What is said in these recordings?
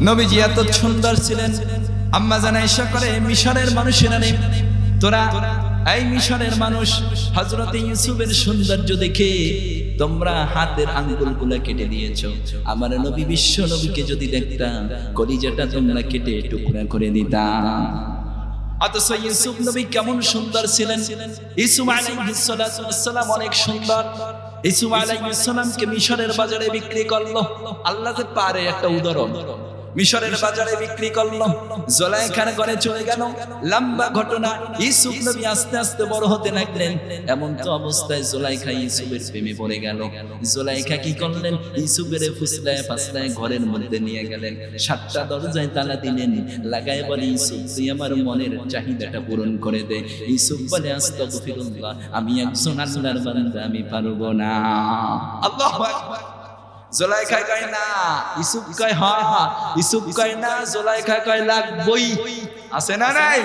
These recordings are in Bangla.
নবীজি এত সুন্দর ছিলেন। আম্মা জান আয়েশা করে মিশরের মানুষেরা নেই, তোরা এই মিশরের মানুষ হযরত ইউসুফের সৌন্দর্য দেখে তোমরা হাতের আঙ্গুলগুলো কেটে দিয়েছো। আমার নবী বিশ্ব নবীকে যদি দেখতাম কলিজাটা তোমরা কেটে টুকরা করে দিতাম। অথচ ইউসুফ নবী কেমন সুন্দর ছিলেন। ইউসুফ আলাইহিস সালাতু ওয়াস সালাম অনেক সুন্দর। ইউসুফ আলাইহিস সালামকে মিশরের বাজারে বিক্রি করলো। আল্লাহ যে পারে একটা উদাহরণ, মিশরের বাজারে বিক্রি করলো, জুলাইখার ঘরে চলে গেল। লম্বা ঘটনা। ইউসুফ নবী আস্তে আস্তে বড় হতে লাগলেন। এমন তো অবস্থায় জুলাইখা ইউসুফের প্রেমে পড়ে গেল। জুলাইখা কি করলেন? ইউসুফের ফুসলায় ফাসলায় ঘরের মধ্যে নিয়ে গেলেন, 7টা দরজায় তালা দিলেন, লাগায় বলে ইউসুফ তুই আমার মনের চাহিদাটা পূরণ করে দে। ইউসুফ বলে আস্তাগফিরুল্লাহ, আমি একজন আল্লাহর বান্দা, আমি পারবো না। আল্লাহু আকবার। জুলাইখা কয় না, ইউসুফ কয় হ্যাঁ, ইউসুফ কয় না, জুলাইখা কয় লাগবই। আছে না নাই?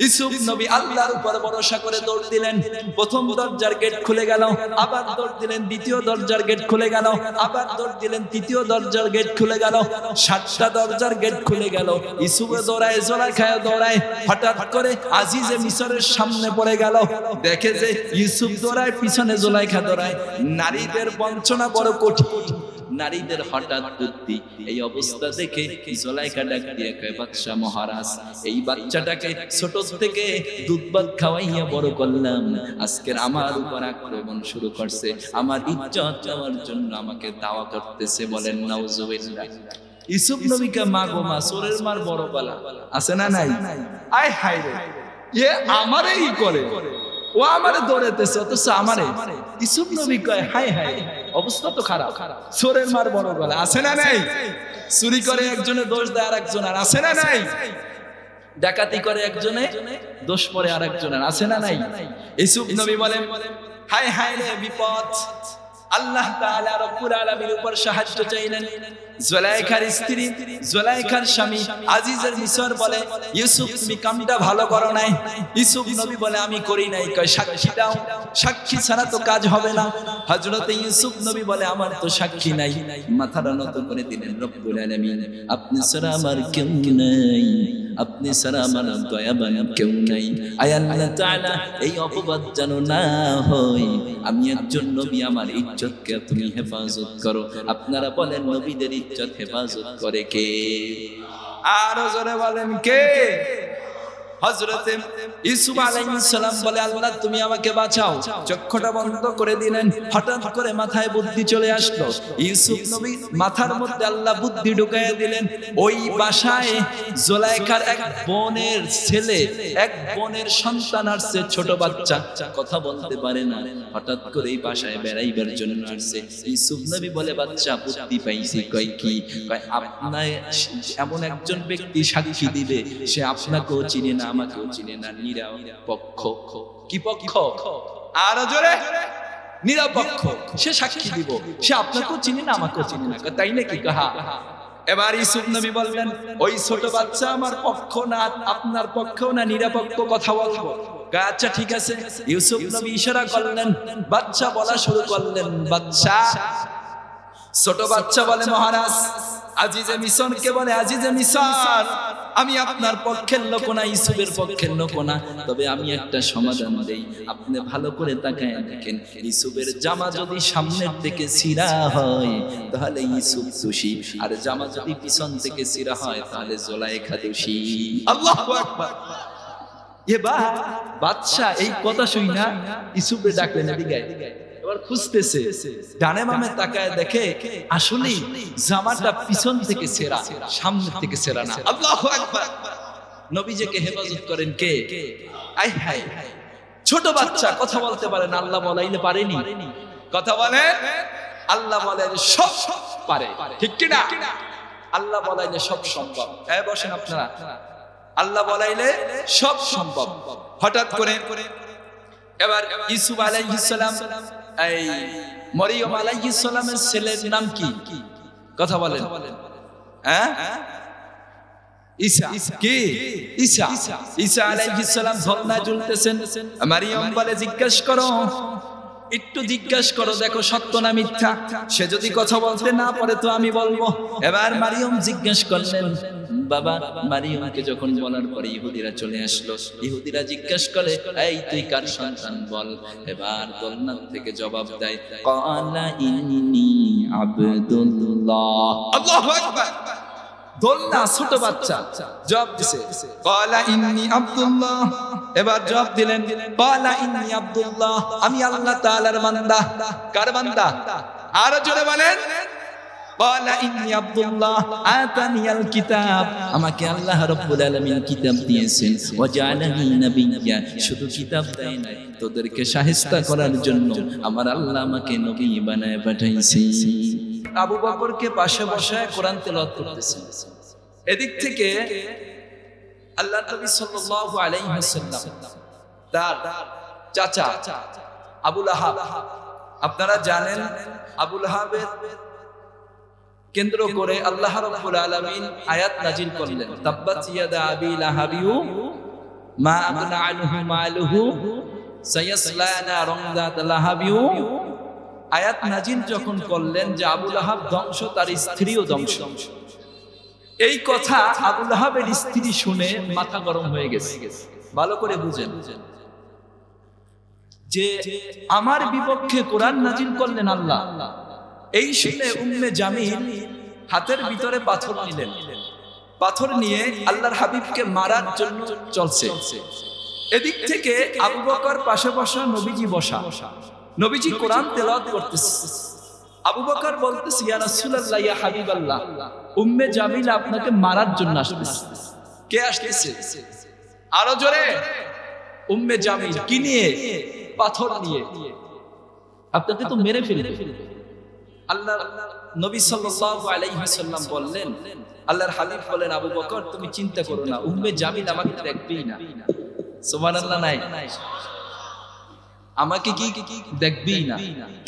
ইউসুফ নবী আল্লাহর উপর ভরসা করে দৌড় দিলেন। প্রথম দরজার গেট খুলে গেল, আবার দৌড় দিলেন, দ্বিতীয় দরজার গেট খুলে গেল, আবার দৌড় দিলেন, তৃতীয় দরজার গেট খুলে গেল, 7টা দরজার গেট খুলে গেল। ইউসুফ দৌড়ায়, জুলাইখা দৌড়ায়। হঠাৎ করে আজিজে মিশরের সামনে পড়ে গেল। দেখে যে ইউসুফ দৌড়ায়, পিছনে জুলাইখা দৌড়ায়। নারীদের বঞ্চনা বড় কঠিন, নারীদের হঠাৎ বুদ্ধি। এই অবস্থা দেখে জুলাইখা ডাক দিয়ে কয়, বাদশা মহারাজ, এই বাচ্চাটাকে ছোট থেকে দুধ ভাত খাওয়াইয়া বড় করলাম, আজকের আমার উপর আক্রমণ শুরু করছে, আমার ইজ্জত নেওয়ার জন্য আমাকে দাওয়া করতেছে। বলেন নাউজুবিল্লাহ। ইউসুফ নবীকে মা গো মা, চোরের মার বড় পালা। আছে না নাই? আয় হায় রে, এ আমারই করে, ও আমারে দৌড়াইতেছে, অথচ আমারে। ইউসুফ নবী কয় হায় হায়, অবস্থা তো খারাপ, চোরের মার বড় গলা। আছে না নাই? চুরি করে একজনে দোষ দেয় আর একজনের। আছে না নাই? ডাকাতি করে একজনে, দোষ পড়ে আর একজনের। আছে না নাই? ইউসুফ নবী বলেন হায় হায় রে বিপদ। আল্লাহ তাআলা রব্বুল আলামিনের উপর সাহায্য চাইলেন। জুলাইখার স্ত্রী, জুলাইখার স্বামী আজিজের মিশর বলে, ইউসুফ তুমি কামটা ভালো করো নাই। ইউসুফ নবী বলে আমি করি নাই। কয় সাক্ষী দাও, সাক্ষী ছাড়া তো কাজ হবে না। হযরত ইউসুফ নবী বলে আমার তো সাক্ষী নাই। মাথাটা নত করে দিলেন, রব্বুল আলামিন আপনি ছাড়া আমার কেউ নাই, আপনি ছাড়া আমার দয়াবান কেউ নাই। আয় আল্লাহ তাআলা, এই অপবাদ যেন না হয়। আমি একজন নবী, আমার ইজ্জতকে তুমি হেফাজত করো। আপনারা বলেন নবীদের ইজ্জত হেফাজত করে কে? আর জোরে বলেন কে? হযরত ইউসুফ আলাইহিস সালাম বলে আল্লাহ তুমি আমাকে বাঁচাও। চক্ষুটা বন্ধ করে দিলেন। হঠাৎ করে মাথায় বুদ্ধি চলে আসলো। ইউসুফ নবী মাথার মধ্যে আল্লাহ বুদ্ধি ঢুকাইয়া দিলেন। ওই বাসায় জুলাইখার এক বোনের ছেলে, এক বোনের সন্তান আসছে, ছোট বাচ্চা, কথা বলতে পারে না। হঠাৎ করে এই বাসায় বেড়াইবার জন্য আসছে। ইউসুফ নবী বলে বাচ্চা বুদ্ধি পাইছি। কয় কি? কয় আপনার এমন একজন ব্যক্তি সাক্ষী দিবে, সে আপনাকেও চিনে না, আমাকেও চিনে না, নিরপেক্ষ। কি পক্ষ? আর জোরে, নিরপেক্ষ। সে সাক্ষী দিব, সে আপনাকেও চিনে না, আমাকেও চিনে না। তাই নাকি? কাহা। এবার ইউসুফ নবী বললেন ওই ছোট বাচ্চা আমার পক্ষ না, আপনার পক্ষও না, নিরপেক্ষ কথা বলবো। আচ্ছা ঠিক আছে। ইউসুফ নবী ইশারা করলেন, বাচ্চা বলা শুরু করলেন। বাচ্চা, ছোট বাচ্চা বলে মহারাজ, আজিজে মিশরকে বলে আজিজে মিশর, আমি আপনার পক্ষের লোক না, ইউসুফের পক্ষের লোক না, তবে আমি একটা সমাধান দেই। আপনি ভালো করে তাকায় দেখেন, ইউসুফের জামা যদি সামনের থেকে ছিঁড়া হয় তাহলে ইউসুফ দোষী, আর জামা যদি পিছন থেকে ছিঁড়া হয় তাহলে জুলাইখা দোষী। আল্লাহু আকবার। এবার বাদশা এই কথা শুই না ইউসুফে ডাকলেন, এদিকে এবার খুঁজতেছে, ডানে বামে তাকায় দেখে আসলে জামাটা পিছন থেকে ছেঁড়া, সামনে থেকে ছেঁড়া না। আল্লাহু আকবার। নবীজিকে হেফাজত করেন কে? আয় হায়, ছোট বাচ্চা কথা বলতে পারে না, আল্লাহ বলাইলে পারেনি। কথা বলে, আল্লাহ বলাইলে সব পারে, ঠিক কি না? আল্লাহ বলাইলে সব সম্ভব। এই বসেন আপনারা, আল্লাহ বলাইলে সব সম্ভব। হঠাৎ করে এবার ইউসুফ আলাইহিস সালাম, এই মরিয়ম আলাইহিস সালামের ছেলের নাম কি? কথা বলেন। হ্যাঁ, ঈসা। কি? ঈসা। ঈসা আলাইহিস সালাম ঝর্ণায় ঝুলতেছেন। মরিয়ম বলে জিজ্ঞেস করো একটু জিজ্ঞাসা করো, দেখো সত্য না মিথ্যা। সে যদি কথা বলতে না পারে তো আমি বলবো। এবার মারিয়ম জিজ্ঞাসা করলেন, বাবা মারিয়মকে যখন বলার পরে ইহুদিরা চলে আসলো, ইহুদিরা জিজ্ঞাসা করে, এই তুই কার সন্তান বল। এবার দোলনার থেকে জবাব দেয়, ক্বালা ইন্নী আবদুল্লাহ। আল্লাহু আকবার। দোলনা ছোট বাচ্চা জবাব দিছে, ক্বালা ইন্নী আবদুল্লাহ। এবার জবাব দিলেন, ক্বালা ইন্নী আবদুল্লাহ, আমি আল্লাহ তাআলার বান্দা। কার বান্দা? আরো জোরে বলেন, ক্বালা ইন্নী আবদুল্লাহ আতানিয়াল কিতাব, আমাকে আল্লাহ রাব্বুল আলামিন কিতাব দিয়েছেন। ওয়া জাআলানি নাবিয়্যা, শুধু কিতাব দেয় নাই, তোদেরকে শায়েস্তা করার জন্য আমার আল্লাহ আমাকে নবী বানায় পাঠাইছে। আবু বকরকে পাশে বসায় কোরআন তেলাওয়াত করতেছেন। এদিক থেকে আল্লাহর নবী সাল্লাল্লাহু আলাইহি ওয়াসাল্লাম তার চাচা আবু লাহাব, আপনারা জানেন আবু লাহাবের কেন্দ্র করে আল্লাহ রাব্বুল আলামিন আয়াত নাজিল করলেন, তাব্বাত ইয়াদা আবি লাহাবিউ মা আগনা আনহু মালুহু সায়াসলা নারান যাত লাহাবিউ। আয়াত নাজিল যখন করলেন যে আবু লাহাব ধ্বংস, তার স্ত্রীও ধ্বংস। এই কথা আবু লাহাবের স্ত্রী শুনে মাথা গরম হয়ে গেছে। ভালো করে বুঝেন যে আমার বিপক্ষে কোরআন নাজিল করলেন আল্লাহ। এই শুনে উম্মে জামিল হাতের ভিতরে পাথর নিলেন। পাথর নিয়ে আল্লাহর হাবিবকে মারার জন্য চলছে। এদিক থেকে আবু বকর পাশে বসা, নবীজি বসা। নবীজি কোরআন তেলাওয়াত করতেছে। আবু বকর বলতেছে, ইয়া রাসূলুল্লাহ, ইয়া হাবিবাল্লাহ, উম্মে জামিল আপনাকে মারার জন্য আসতেছে। কে আসতেছে? আরো জোরে। উম্মে জামিল। কি নিয়ে? পাথর নিয়ে। আপনাকে তো মেরে ফেলবে। আল্লাহর নবী সাল্লাল্লাহু আলাইহি ওয়াসাল্লাম বললেন, আল্লাহর হাবিব বলেন, আবু বকর তুমি চিন্তা করো না, উম্মে জামিল আমাকে দেখবেই না। সুবহানাল্লাহ নাই? আমাকে কি দেখবেই না।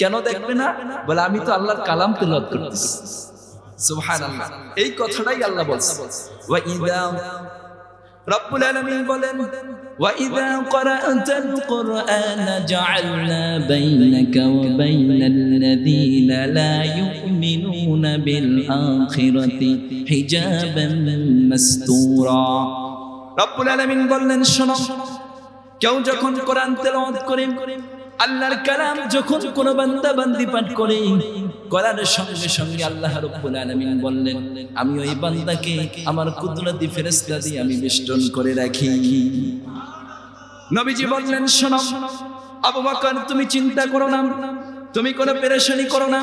কেন দেখবে না? বলে আমি তো আল্লাহর কালাম তেলাওয়াত করতেছি। সুবহানাল্লাহ। এই কথাটাই আল্লাহ বলছে। ওয়া ইযা রব্বুল আলামিন বলেন, ওয়া ইযা ক্বরা'তাল কুরআনা জা'আলনা বাইনাকা ওয়া বাইনাল্লাযীনা লা ইউমিনুনা বিল আখিরাতি হিজাবান মাসতুরা। রব্বুল আলামিন বললেন, শোনো, কেউ যখন কোরআন তেলাওয়াত করে, আল্লাহর কালাম যখন কোন বান্দা বান্দি পাঠ করে, করার সঙ্গে সঙ্গে আল্লাহ রাব্বুল আলামিন বললেন, আমি ওই বান্দাকে আমার কুদরতি ফেরেশতা দিয়ে আমি বেষ্টন করে রাখি। নবীজি বললেন, শোনো আবু বকর, তুমি চিন্তা করো না, তুমি কোনো পেরেশানি করো না,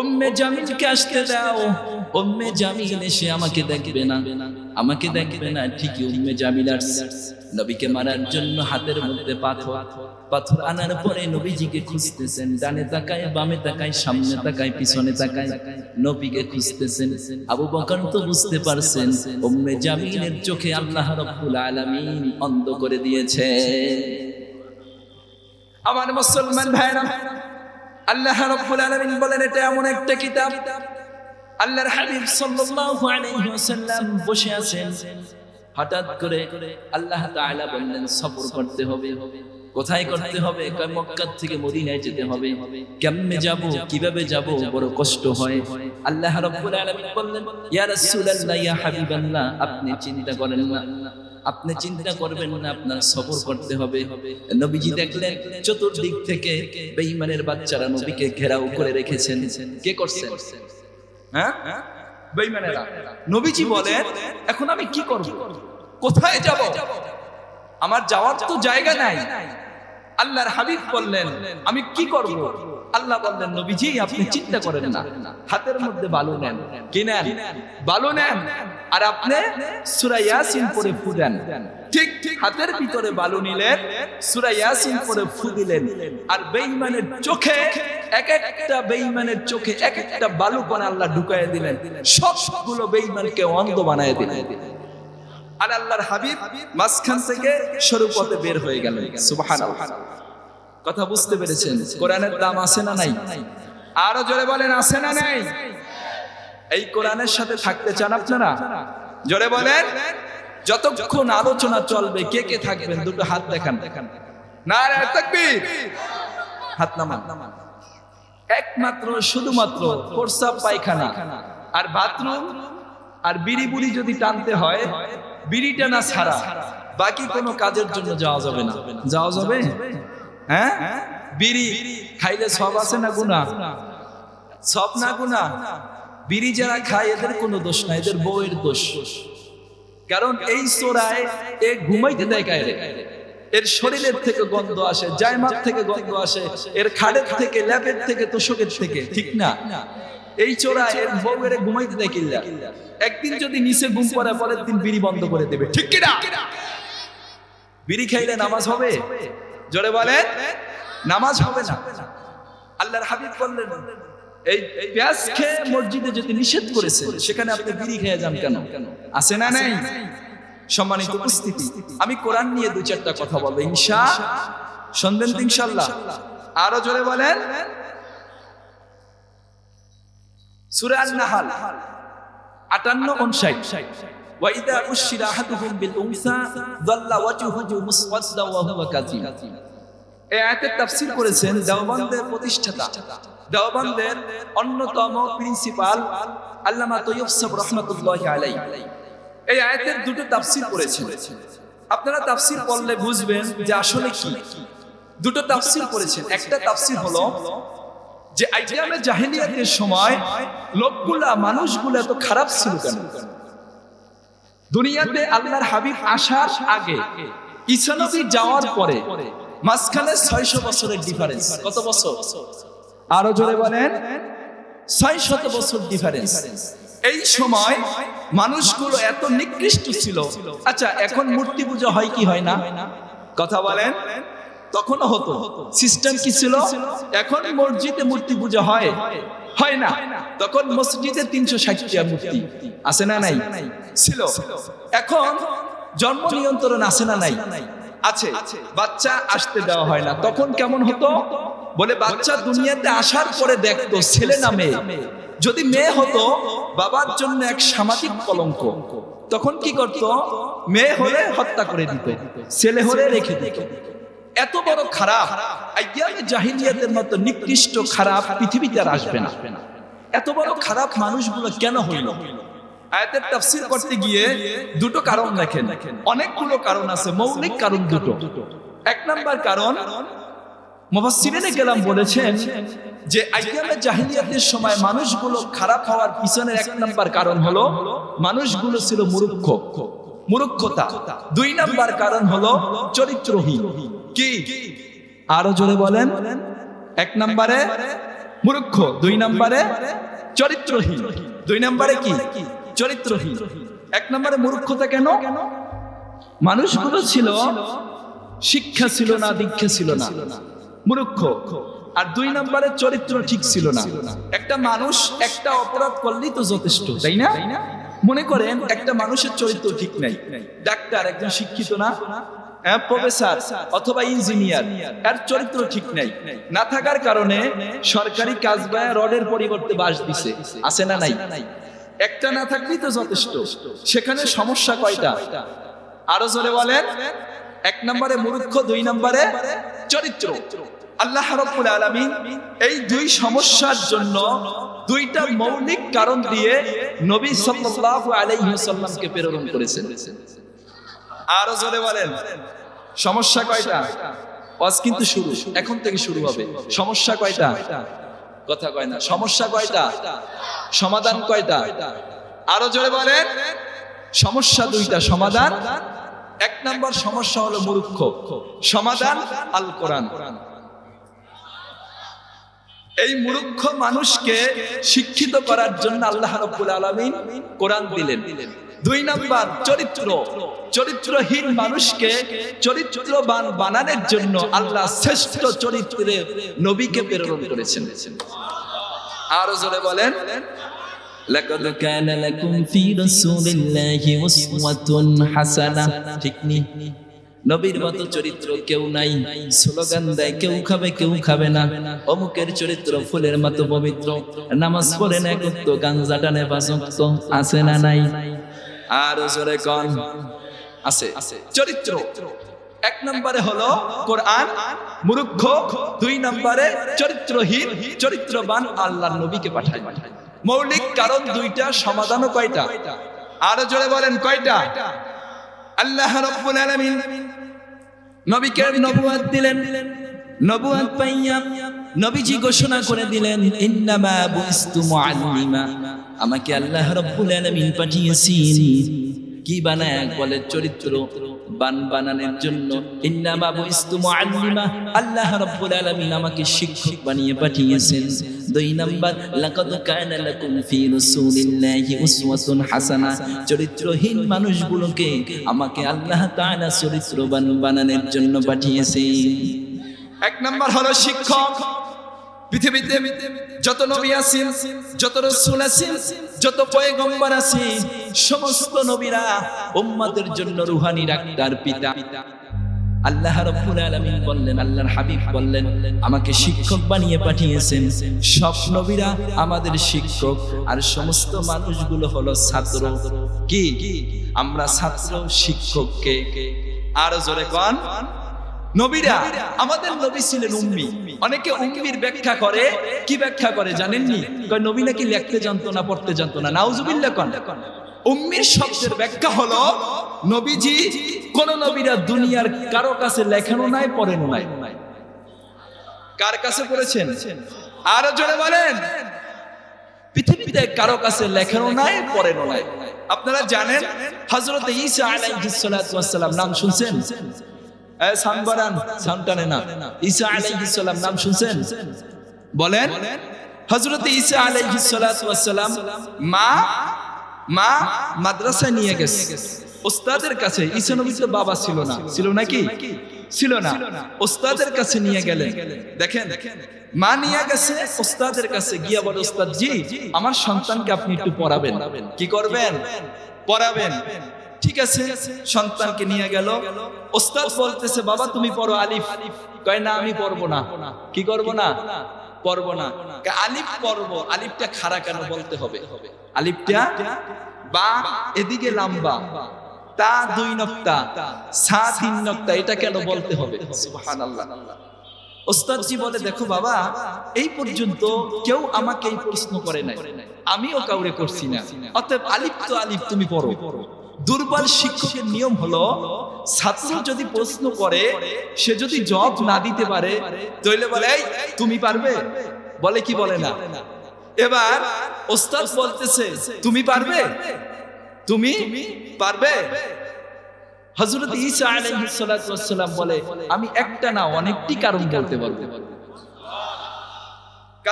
উম্মে জামিলকে আসতে দাও। উম্মে জামিল এসে আমাকে দেখবে না, আমাকে দেখবে না। ঠিকই উম্মে জামিল আসছে নবীকে মারার জন্য। হাতের মধ্যে পাথর আনার পরে নবীজিকে খুঁজতেছেন। ডানে তাকায়, বামে তাকায়, সামনে তাকায়, পিছনে তাকায়, নবীকে খুঁজতেছেন। আবু বকর তো বুঝতে পারছেন উম্মে জামিলের চোখে আল্লাহ রাব্বুল আলামিন অন্ধ করে দিয়েছে। আমার মুসলমান ভাইরা, আল্লাহ রাব্বুল আলামিন বলেন, এটা এমন একটা কিতাব, আল্লাহর হাবিব সাল্লাল্লাহু আলাইহি ওয়াসাল্লাম বসে আছেন। হঠাৎ করে আল্লাহ তাআলা বললেন, সবর করতে হবে। কোথায় করতে হবে? মক্কা থেকে মদিনায় যেতে হবে। কেমনে যাব, কিভাবে যাব, বড় কষ্ট হয়। আল্লাহ রাব্বুল আলামিন বললেন, ইয়া রাসূলুল্লাহ, ইয়া হাবিবাল্লাহ, আপনি চিন্তা করেন না, আপনি চিন্তা করবেন না, আপনার সবর করতে হবে। নবীজি দেখলেন চতুর্দিক থেকে বেঈমানের বাচ্চারা নবীকে ঘেরাও করে রেখেছেন। কে করছেন? হ্যাঁ, বেঈমানেরা। নবীজি বলেন, এখন আমি কি করব? কোথায় যাব? আমার যাওয়ার তো জায়গা নাই। আল্লাহর হাবিব বললেন, আমি কি করব? আল্লাহ বললেন, নবীজি আপনি চিন্তা করেন না, হাতের মধ্যে বালু নেন। কি নেন? বালু নেন, আর আপনি সূরা ইয়াসিন পড়ে ফু দেন। ঠিক হাতের ভিতরে বালু নিলেন, সূরা ইয়াসিন পড়ে ফু দিলেন, আর বেঈমানের চোখে এক একটা বেঈমানের চোখে এক একটা বালু কণা আল্লাহ ঢুকায় দিলেন। সবগুলো বেঈমানকে অন্ধ বানায় দিলেন। আর আল্লাহর হাবিব মাঝখান থেকে সরু পথে বের হয়ে গেলেন। সুবহানাল্লাহ। কথা বুঝতে পেরেছেন? কোরআনের দাম আছে না নাই? আরো জোরে বলেন, আছে না নাই? এই কোরআনের সাথে থাকতে চান আপনারা? জোরে বলেন। যতক্ষণ আলোচনা চলবে কে কে থাকবেন? দুটো হাত দেখান। নারে তাকবীর। হাত নামান। একমাত্র শুধুমাত্র প্রস্রাব পায়খানা আর বাথরুম আর বিড়ি বুড়ি যদি টানতে হয়, বিড়ি টানা ছাড়া বাকি কোনো কাজের জন্য যাওয়া যাবে না। যাওয়া যাবে? হ্যাঁ, বিড়ি খাইলে সব আছে না গুনাহ? সব না গুনাহ? বিড়ি যারা খায় এদের কোনো দোষ নাই, এদের বউয়ের দোষ। কারণ এই চোরায় এ ঘুমাইতে দেয় গায়ে, এর শরীরের থেকে গন্ধ আসে, জায়মাত থেকে গন্ধ আসে, এর খাড়ের থেকে, ল্যাপের থেকে, তোষকের থেকে, ঠিক না? এই চোরা এর বউয়ের ঘুমাইতে দেয় কিল্লা। একদিন যদি নিচে ঘুম পড়ে, পরের দিন বিড়ি বন্ধ করে দেবে, ঠিক কিনা? বিড়ি খাইলে নামাজ হবে? জোরে বলেন, নামাজ হবে না। আল্লাহর হাবিব বললেন, এই পেঁয়াজ খেয়ে মসজিদে যদি নিষেধ করেছে, সেখানে আপনি বিড়ি খেয়ে যান কেন? আছে না নাই? সম্মানিত উপস্থিতি, আমি কোরআন নিয়ে দুই চারটা কথা বলবো, শুনবেন তো ইনশাআল্লাহ? আরো জোরে বলেন। সূরা আন-নাহল 58-59, ওয়া ইযা উশিরা আহাদুহুম বিল উনসা যাল্লা ওয়াজহুহু মুসওয়াদ্দা ওয়া হুয়া কাযীম। এই আয়াতের তাফসীর করেছেন দেওবন্দের প্রতিষ্ঠাতা, দেওবন্দের অন্যতম প্রিন্সিপাল আল্লামা তৈয়ব সাহেব রাহমাতুল্লাহি আলাইহি। এই আয়াতের দুটো তাফসীর করেছেন। আপনারা তাফসীর পড়লে বুঝবেন যে আসলে কি। দুটো তাফসীর করেছেন। একটা তাফসীর হলো যে আইয়ামে জাহেলিয়াতের সময় লোকগুলা, মানুষগুলা এত খারাপ ছিল কেন? দুনিয়াতে আল্লাহর হাবিব আসার আগে, ঈসা নবী যাওয়ার পরে মাঝখানে 600 বছরের ডিফারেন্স। কত বছর? আরো জোরে বলেন। 600 বছর ডিফারেন্স। এই সময় মানুষগুলো এত নিকৃষ্ট ছিল। আচ্ছা, এখন মূর্তি পূজা হয় কি হয় না? কথা বলেন। তখনও হতো। সিস্টেম কি ছিল? এখন মসজিদে মূর্তি পূজা হয় হয় না? তখন মসজিদে 360টা মূর্তি আছে না নাই? ছিল। এখন জন্ম নিয়ন্ত্রণ আছে না নাই? আছে। বাচ্চা আসতে দেওয়া হয় না। তখন কেমন হতো? বলে বাচ্চা দুনিয়াতে আসার পরে দেখতো ছেলে না মেয়ে। যদি মেয়ে হতো, বাবার জন্য এক সামাজিক কলঙ্ক। তখন কি করত? মেয়ে হলে হত্যা করে দিত, ছেলে হলে রেখে দিত। এত বড় খারাপ, আইয়ামে জাহিলিয়াতের মতো নিকৃষ্ট খারাপ পৃথিবীতে আর আসবে না। এত বড় খারাপ মানুষগুলো কেন হইল? আয়াতের তাফসীর করতে গিয়ে দুটো কারণ দেখেন। অনেকগুলো কারণ আছে, মৌলিক কারণ দুটো। এক নাম্বার কারণ, মুফাসসিরিনে কেরাম বলেছেন যে আইয়ামে জাহিলিয়াতের সময় মানুষগুলো খারাপ হওয়ার পিছনের এক নাম্বার কারণ হলো মানুষগুলো ছিল মূর্খতা। দুই নাম্বার কারণ হলো চরিত্রহীন। কি? আরো জোরে বলেন। এক নম্বরে মূর্খ, দুই নম্বরে চরিত্রহীন। দুই নম্বরে কি? চরিত্রহীন। এক নম্বরে মূর্খতা কেন? মানুষগুলো ছিল, শিক্ষা ছিল না, দীক্ষা ছিল না, মূর্খ। আর দুই নম্বরে চরিত্র ঠিক ছিল না। একটা মানুষ একটা অপরাধ করলেই তো যথেষ্ট, তাই না? মনে করেন একটা মানুষের চরিত্র ঠিক নাই, ডাক্তার একজন শিক্ষিত না, প্রফেসর অথবা ইঞ্জিনিয়ার, এর চরিত্র ঠিক নাই। না থাকার কারণে সরকারি কাজ বায়া রডের পরিবর্তে বাঁশ দিছে, আছে না নাই? একটা না থাকলেই তো যথেষ্ট। সেখানে সমস্যা কয়টা? আরো জোরে বলেন। এক নম্বরে মূর্খ, দুই নম্বরে চরিত্র। আল্লাহ রাব্বুল আলামিন এই দুই সমস্যার জন্য দুইটা মৌলিক কারণ দিয়ে নবী সাল্লাল্লাহু আলাইহি ওয়াসাল্লামকে প্রেরণ করেছেন। আরো জোরে বলেন। সমস্যা কয়টা? ওয়াজ কিন্তু শুরু, এখন থেকে শুরু হবে। সমস্যা কয়টা? কথা কয় না। সমস্যা কয়টা? সমাধান কয়টা? আরো জোরে বলেন। সমস্যা দুইটা, সমাধান এক নম্বর সমস্যা হলো মূর্খ, সমাধান আল কোরআন। এই মূর্খ মানুষকে শিক্ষিত করার জন্য আল্লাহ রাব্বুল আলামিন কোরআন দিলেন। দুই নাম্বার চরিত্র, চরিত্রহীন মানুষকে চরিত্রবান বানানোর জন্য আল্লাহ শ্রেষ্ঠ চরিত্রে নবীকে প্রেরণ করেছেন। আরো জোরে বলেন। লাকাদ কানা লাকুম ফি রাসূলিল্লাহি উসওয়াতুন হাসানাহ। ঠিক নি? নবীর মতো চরিত্র কেউ নাই। স্লোগান দেয় কেউ খাবে কেউ খাবে না, অমুকের চরিত্র ফুলের মতো পবিত্র, নামাজ পড়ে না কত, গাঞ্জা টানে 5 ওয়াক্ত, আছে না নাই? আর জোরে কোন? আছে। চরিত্র। এক নম্বরে হলো কোরআন মূর্খ, দুই নম্বরে চরিত্রহীন, চরিত্রবান আল্লাহর নবীকে পাঠায়। মৌলিক কারণ দুইটা, সমাধানও কয়টা? আরো জোরে বলেন কয়টা? আল্লাহ রাব্বুল আলামিন নবীকে নবুয়ত দিলেন, নবুয়ত পাইয়া নবীজি ঘোষণা করে দিলেন, ইন্নামা বুইস্তু মুআল্লিমা, আমাকে আল্লাহ রাব্বুল আলামিন পাঠিয়েছেন কি বানায়? বলে চরিত্র বান বানানোর জন্য। ইন্নামা বুইস্তু মুআল্লিমা, আল্লাহ রাব্বুল আলামিন আমাকে শিক্ষক বানিয়ে পাঠিয়েছেন। দুই নাম্বার, লাকাদ কানা লাকুম ফি রাসূলিল্লাহি উসওয়াতুন হাসানাহ, চরিত্রহীন মানুষগুলোকে আমাকে আল্লাহ তাআলা চরিত্রবান বানানোর জন্য পাঠিয়েছেন। এক নাম্বার হলো শিক্ষক। পৃথিবীতে যত নবী আছেন, যত রাসূল আছেন, যত পয়গম্বর আছেন, সমস্ত নবীরা উম্মতের জন্য রূহানী ডাক্তার, পিতা। আল্লাহ রাব্বুল আলামিন বললেন, আল্লাহর হাবিব বললেন, আমাকে শিক্ষক বানিয়ে পাঠিয়েছেন। সব নবীরা আমাদের শিক্ষক, আর সমস্ত মানুষগুলো হলো ছাত্র। কি আমরা ছাত্র শিক্ষককে? আরো জোরে কোন? নবীরা, আমাদের নবী ছিলেন উম্মি। অনেকে উম্মির ব্যাখ্যা করে, কি ব্যাখ্যা করে জানেননি? কয় নবী নাকি লিখতে জানতো না, পড়তে জানতো না। নাউজুবিল্লাহ কোন? উম্মির শব্দের ব্যাখ্যা হলো নবীজি, কোন নবীরা দুনিয়ার কারো কাছে লেখানো নাই, পড়ানো নাই। কার কাছে পড়েছেন? আরো জোরে বলেন। পৃথিবীতে কারো কাছে লেখানো নাই, পড়ানো নাই। আপনারা জানেন হযরত ঈসা আলাইহিস সালাতু ওয়াস সালাম নাম শুনছেন? সানবারান সানটানে না, ঈসা আলাইহিস সালাম নাম শুনছেন? বলেন। হযরত ঈসা আলাইহিস সালাতু ওয়াস সালাম মা মাদ্রাসায় নিয়ে গেছে ওস্তাদের কাছে। ঈসা নবীর তো বাবা ছিল না, ছিল নাকি? ছিল না। ওস্তাদের কাছে নিয়ে গেলেন। দেখেন, মা নিয়ে গেছে ওস্তাদের কাছে, গিয়া বলে, ওস্তাদ জি, আমার সন্তানকে আপনি একটু পড়াবেন। কি করবেন? পড়াবেন। ঠিক আছে, সন্তানকে নিয়ে গেল। ওস্তাদ বলতেছে, বাবা তুমি পড়ো আলিফ। কয় না, আমি পড়বো না। কি করব না? পড়বো না। আলিফ পড়বো। আলিফটা খাড়া কেন বলতে হবে? আলিফটা বা এদিকে লম্বা, তা 2 নক্তা, সা 3 নক্তা, এটা কেন বলতে হবে? সুবহানাল্লাহ। ওস্তাদজি বলে, দেখো বাবা, এই পর্যন্ত কেউ আমাকে এই প্রশ্ন করে নাই, আমিও কাউরে করছি না, অতএব আলিফ তো আলিফ, তুমি পড়ো। দুর্বল শিক্ষকের নিয়ম হলো, ছাত্র যদি প্রশ্ন করে, সে যদি জবাব না দিতে পারে, তাহলে বলে, এই তুমি পারবে? বলে কি? বলে না। এবার ওস্তাদ বলতেছে, তুমি পারবে? তুমি পারবে? হযরত ঈসা আলাইহিস সালাতু ওয়াস সালাম বলে, আমি একটা না অনেকটি কারণ বলতে পারবো।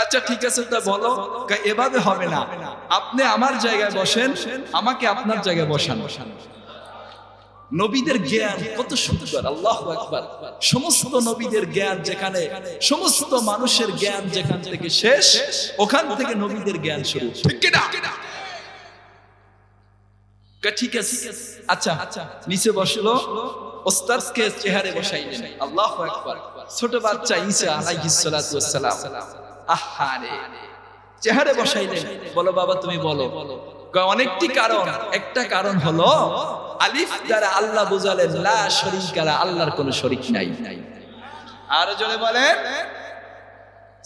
আচ্ছা ঠিক আছে, তা বলো। এভাবে হবে না, আপনি আমার জায়গায় বসেন, আমাকে আপনার জায়গায় বসান। নবীদের জ্ঞান কত সুন্দর, আল্লাহু আকবার। সমস্ত নবীদের জ্ঞান যেখানে, সমস্ত মানুষের জ্ঞান যেখান থেকে শেষ, ওখান থেকে নবীদের জ্ঞান শুরু। ঠিক কি না? ঠিক আছে, আচ্ছা নিচে বসলো, ওস্তাদকে চেহারে বসাইলেন। আল্লাহু আকবার। ছোট বাচ্চা ঈসা আলাইহিস সালাতু ওয়াস সালাম, আহারে, চেহারে বসাইলেন। বলো বাবা তুমি বলো। অনেকটি কারণ, একটা কারণ হলো আলিফ দ্বারা আল্লাহ বুঝালেন, লা শরীকা লা, আল্লাহর কোনো শরীক নাই। আর জোরে বলেন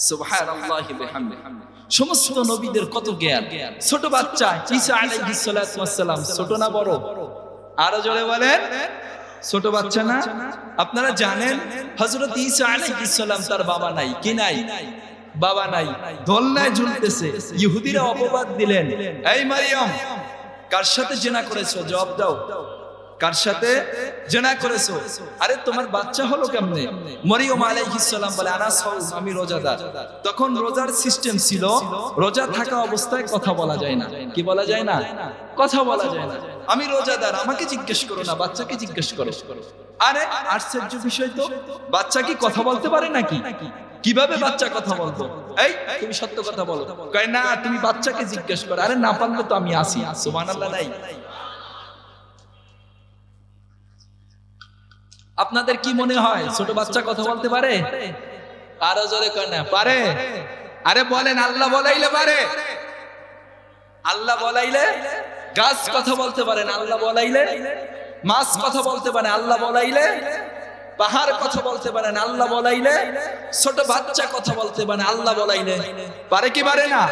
সুবহানাল্লাহি বিহামদিহি। সমস্ত নবীদের কত জ্ঞান। ছোট বাচ্চা ঈসা আলাইহিস সালাতু ওয়াস সালাম, ছোট না বড়? আর জোরে বলেন, ছোট বাচ্চা না? আপনারা জানেন হযরত ঈসা আলাইহিস সালাম, তার বাবা নাই। কি নাই? বাবা নাই। দোলনায় ঝুলতেছে। ইহুদিরা অপবাদ দিলেন, এই মারিয়াম, কার সাথে জিনা করেছো? জবাব দাও। কার সাথে জিনা করেছো? আরে তোমার বাচ্চা হলো কেমনে? মরিয়ম আলাইহিস সালাম বলে, আনা সাউম, আমি রোজাদার। তখন রোজার সিস্টেম ছিল, রোজা থাকা অবস্থায় কথা বলা যায় না। কি বলা যায় না? কথা বলা যায় না। আমি রোজাদার, আমাকে জিজ্ঞেস করো না, বাচ্চাকে জিজ্ঞেস করো। আরে আশ্চর্য বিষয় তো, বাচ্চা কি কথা বলতে পারে নাকি? কিভাবে বাচ্চা কথা বলতো? এই তুমি সত্য কথা বলো। কয় না, তুমি বাচ্চাকে জিজ্ঞেস করো। আরে না পারলে তো আমি আসি। সুবহানাল্লাহ নাই? আপনাদের কি মনে হয় ছোট বাচ্চা কথা বলতে পারে? আরো জোরে কয় না, পারে? আরে বলেন, আল্লাহ বলাইলে পারে। আল্লাহ বলাইলে গাছ কথা বলতে পারেন, আল্লাহ বলাইলে মাছ কথা বলতে পারে, আল্লাহ বলাইলে পাহাড় কথা বলতে পারে না, আল্লাহ বলাইলে ছোট বাচ্চা কথা বলতে পারে, আল্লাহ বলাইলে পারে কি পারে না?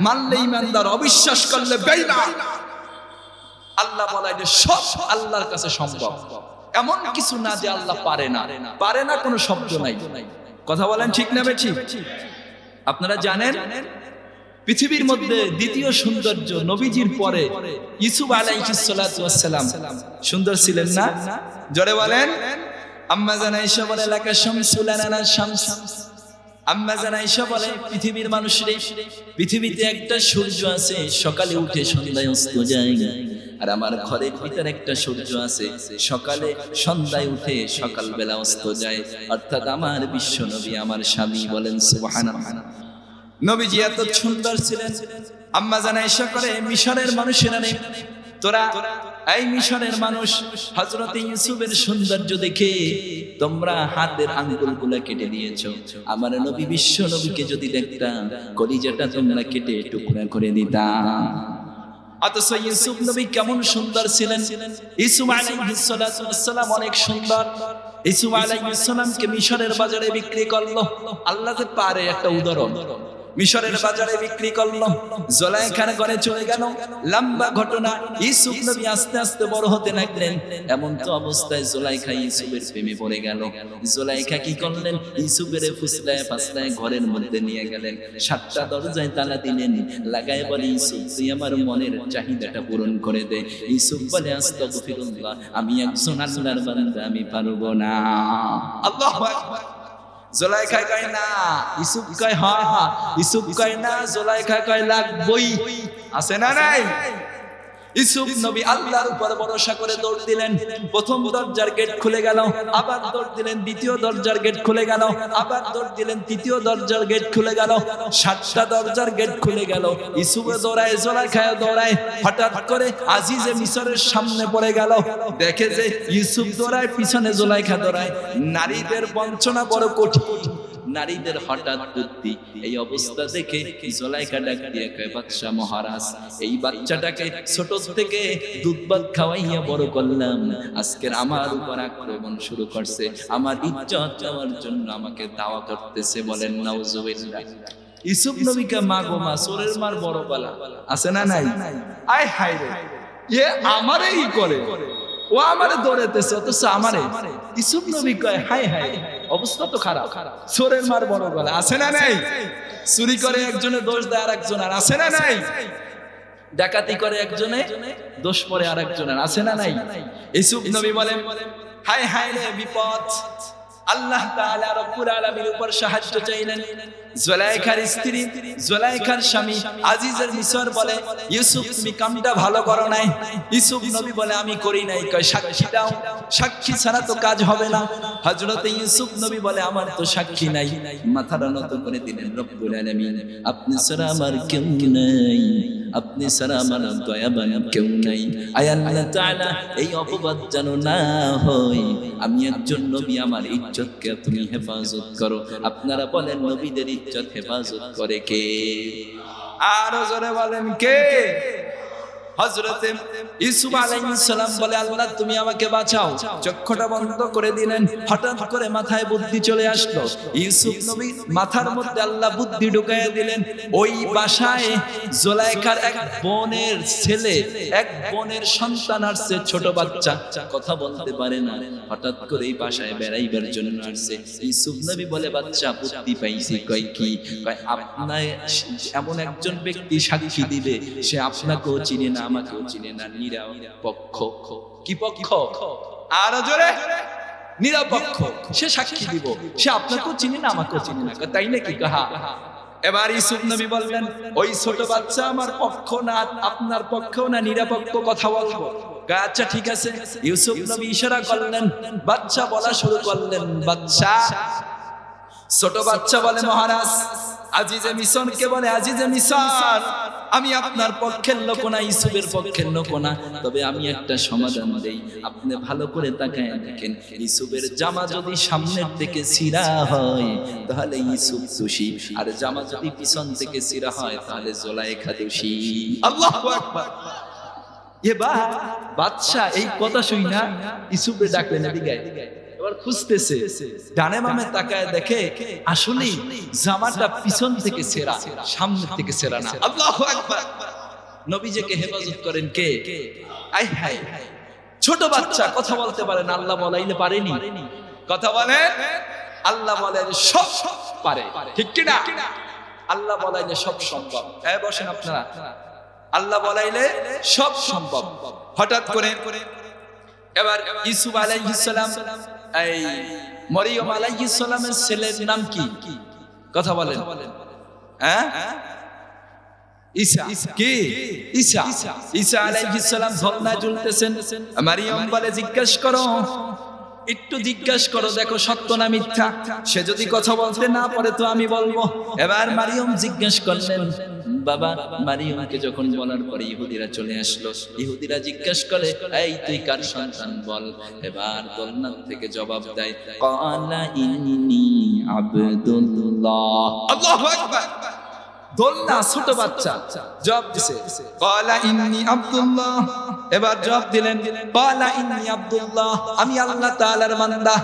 মানলে ইমানদার, অবিশ্বাস করলে বেঈমান। আল্লাহ বলাইলে সব আল্লাহর কাছে সম্ভব। এমন কিছু না যে আল্লাহ পারে না, পারে না কোনো শব্দ নাই। কথা বলেন ঠিক না বেঠিক? আপনারা জানেন পৃথিবীর মধ্যে দ্বিতীয় সৌন্দর্য নবীজির পরে ইউসুফ আলাইহিস সালাতু ওয়াস সালাম সুন্দর ছিলেন না? জোরে বলেন। আম্মা জান আয়েশা বলে লাকা শামসুলানা শামস। আম্মা জান আয়েশা বলে পৃথিবীর মানুষরে, পৃথিবীতে একটা সূর্য আছে, সকালে উঠে সন্ধ্যায় অস্ত যায়, আর আমার ঘরের ভিতরে একটা সূর্য আছে, সকালে সন্ধ্যায় উঠে সকালবেলা অস্ত যায়, অর্থাৎ আমার বিশ্ব নবী, আমার স্বামী। বলেন সুবহানাল্লাহ। নবীজি এত সুন্দর ছিলেন। আম্মা জান আয়েশা করে মিশরের মানুষেরা নেই, তোরা এই মিশরের মানুষ হযরত ইউসুফের সৌন্দর্য দেখে তোমরা হাতের আঙ্গুলগুলো কেটে দিয়েছো। আমার নবী বিশ্ব নবীকে যদি দেখতাম, কলিজাটা তোমরা কেটে টুকরা করে দিতাম। অথচ ইউসুফ নবী কেমন সুন্দর ছিলেন। ইউসুফ আলাইহিস সালাতু ওয়াস সালাম অনেক সুন্দর। ইউসুফ আলাইহিস সালামকে মিশরের বাজারে বিক্রি করলো। আল্লাহ যে পারে, একটা উদাহরণ, মিশরের বাজারে বিক্রি করলো, জুলাইখার ঘরে চলে গেল। লম্বা ঘটনা। ইউসুফ নবী আস্তে আস্তে বড় হতে লাগলেন। এমন তো অবস্থায় জুলাইখা ইউসুফের প্রেমে পড়ে গেল। জুলাইখা কি করলেন? ইউসুফের ফুসলায় ফাসলায় ঘরের মধ্যে নিয়ে গেলেন, 7টা দরজায় তালা দিলেন, লাগায় বলে ইউসুফ তুই আমার মনের চাহিদাটা পূরণ করে দে। ইউসুফ বলে আস্তাগফিরুল্লাহ, আমি একজন আল্লাহর বান্দা, আমি পারবো না। আল্লাহু আকবার। জুলাইখা কয় না, ইউসুফ কয় হ্যাঁ, ইউসুফ কয় না, জুলাইখা কয় লাগবই। আছে না নাই? ইউসুফ নবী আল্লাহর উপর ভরসা করে দৌড় দিলেন। প্রথম দরজার গেট খুলে গেল, আবার দৌড় দিলেন, দ্বিতীয় দরজার গেট খুলে গেল, আবার দৌড় দিলেন, তৃতীয় দরজার গেট খুলে গেল, 7টা দরজার গেট খুলে গেল। ইউসুফে দৌড়ায়, জুলাইখায় দৌড়ায়। হঠাৎ করে আজিজে মিশরের সামনে পড়ে গেল। দেখে যে ইউসুফ দৌড়ায়, পিছনে জুলাইখা দৌড়ায়। নারীদের বঞ্চনা বড় কঠিন, নারীদের হঠাৎ বুদ্ধি। এই অবস্থা দেখে জুলাইখা ডাক দিয়ে কয়, বাদশা মহারাজ, এই বাচ্চাটাকে ছোট থেকে দুধ ভাত খাওয়াইয়া বড় করলাম, আজকের আমার উপর আক্রমণ শুরু করছে, আমার ইজ্জত নেওয়ার জন্য আমাকে দাওয়া করতেছে। বলেন নাউজুবিল্লাহ। ইউসুফ নবীকে মা গো মা, চোরের মার বড় পালা। আছে না নাই? আয় হায় রে, এ আমারই করে, ও আমারে দৌড়াইতেছে, অথচ আমারে। ইউসুফ নবী কয় হায় হায়, অবস্থা তো খারাপ, চোরের মার বড় গলা। আছে না নাই? চুরি করে একজনে দোষ দেয় আর একজনের। আছে না নাই? ডাকাতি করে একজনে, দোষ পড়ে আর একজনের। আছে না নাই? ইউসুফ নবী বলেন হায় হায় রে বিপদ। আল্লাহ তাআলা রব্বুল আলামিনের উপর সাহায্য চাইলেন। জুলাইখার স্ত্রী, জুলাইখার স্বামী আজিজের মিশর বলে, ইউসুফ তুমি কামটা ভালো করো নাই। ইউসুফ নবী বলে আমি করি নাই। কয় সাক্ষী দাও। সাক্ষী ছাড়া তো কাজ হবে না। হযরত ইউসুফ নবী বলে আমার তো সাক্ষী নাই। মাথাটা নত করে দিলেন, রব্বুল আলামিন আপনি ছাড়া আমার কেউ নাই, আপনি ছাড়া আমার দয়াবান কেউ নাই। আয় আল্লাহ তাআলা, এই অপবাদ যেন না হয়। আমি একজন নবী, আমার ইজ্জতকে তুমি হেফাজত করো। আপনারা বলেন নবীদের ইজ্জত হেফাজত করে কে? আর জোরে বলেন কে? হযরত ইউসুফ আলাইহিস সালাম বলে আল্লাহ তুমি আমাকে বাঁচাও। চক্ষুটা বন্ধ করে দিলেন। হঠাৎ করে মাথায় বুদ্ধি চলে আসলো। ইউসুফ নবী মাথার মধ্যে আল্লাহ বুদ্ধি ঢুকাইয়া দিলেন। ওই বাসায় জুলাইখার এক বোনের ছেলে, এক বোনের সন্তান আসছে, ছোট বাচ্চা, কথা বলতে পারে না। হঠাৎ করে এই বাসায় বেড়াইবার জন্য আসছে। ইউসুফ নবী বলে বাচ্চা বুদ্ধি পাইছি। কয় কি? কয় আপনার এমন একজন ব্যক্তি সাক্ষী দিবে, সে আপনাকেও চিনে না, আমাকেও চিনে না, নিরপেক্ষ। কি পক্ষ? আর জোরে, নিরপেক্ষ। সে সাক্ষী দিব, সে আপনাকেও চিনে না, আমাকেও চিনে না। তাই নাকি? কাহা। এবার ইউসুফ নবী বললেন ওই ছোট বাচ্চা আমার পক্ষ না, আপনার পক্ষও না, নিরপেক্ষ কথা বলবো। আচ্ছা ঠিক আছে। ইউসুফ নবী ইশারা করলেন, বাচ্চা বলা শুরু করলেন। বাচ্চা, ছোট বাচ্চা বলে মহারাজ, আজিজে মিশরকে বলে আজিজে মিশর, আমি আপনার পক্ষের লোক না, ইউসুফের পক্ষের লোক না, তবে আমি একটা সমাধান দেই। আপনি ভালো করে তাকায় দেখেন, ইউসুফের জামা যদি সামনের থেকে ছিঁড়া হয় তাহলে ইউসুফ দোষী, আর জামা যদি পিছন থেকে ছিঁড়া হয় তাহলে জুলাইখা দোষী। আল্লাহু আকবার। এবার বাদশা এই কথা শুই না ইউসুফে ডাকলেন, এদিকে এবার খুঁজতেছে, ডানে বামে তাকায় দেখে আসলে জামাটা পিছন থেকে ছেঁড়া, সামনে থেকে ছেঁড়া না। আল্লাহু আকবার। নবীজিকে হেফাজত করেন কে? আয় হায়, ছোট বাচ্চা কথা বলতে পারে না, আল্লাহ বলাইলে পারেনি। কথা বলে, আল্লাহ বলাইলে সব পারে, ঠিক কি না? আল্লাহ বলাইলে সব সম্ভব। হ্যাঁ বসেন আপনারা। আল্লাহ বলাইলে সব সম্ভব। হঠাৎ করে এবার ইউসুফ আলাইহিস সালাম, এই মরিয়ম আলাইহিস সালামের ছেলের নাম কি? কথা বলেন। হ্যাঁ, ঈসা। কি? ঈসা। ঈসা আলাইহিস সালাম ঝর্ণায় ঝুলতেছেন। মারিয়াম বলে জিজ্ঞাসা করো, একটু জিজ্ঞাসা করো, দেখো সত্য না মিথ্যা। সে যদি কথা বলতে না পারে তো আমি বলবো। এবার মারিয়াম জিজ্ঞাসা করলেন, বাবা মারিয়ামকে যখন বলার পরে ইহুদিরা চলে আসলো। ইহুদিরা জিজ্ঞাসা করে, এই তুই কার সন্তান বল। এবার দোলনা থেকে জবাব দেয়, ক্বালা ইন্নী আবদুল্লাহ। আল্লাহু আকবার। দোলনা, ছোট বাচ্চা জবাব দিছে, ক্বালা ইন্নী আবদুল্লাহ। এবার জবাব দিলেন, ক্বালা ইন্নী আবদুল্লাহ, আমি আল্লাহ তাআলার বান্দা।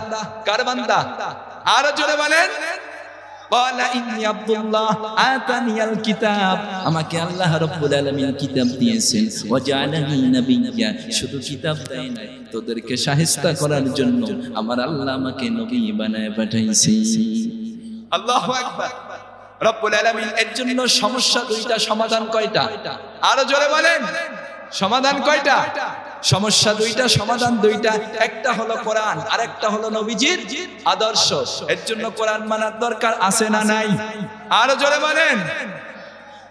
কার বান্দা? আরো জোরে বলেন, ক্বালা ইন্নী আবদুল্লাহ আতানিয়াল কিতাব, আমাকে আল্লাহ রাব্বুল আলামিন কিতাব দিয়েছেন। ওয়া জাআলানি নাবিয়্যা, শুধু কিতাব দেয় নাই, তোদেরকে শায়েস্তা করার জন্য আমার আল্লাহ আমাকে নবী বানায় পাঠাইছে। আল্লাহু আকবার। রব্বুল আলামিন এর জন্য সমস্যা দুইটা, সমাধান কয়টা? আরো জোরে বলেন, সমাধান কয়টা? সমস্যা দুইটা, সমাধান দুইটা। একটা হলো কোরআন, আর একটা হলো নবীজির আদর্শ। এর জন্য কোরআন মানার দরকার আছে না নাই? আরো জোরে বলেন।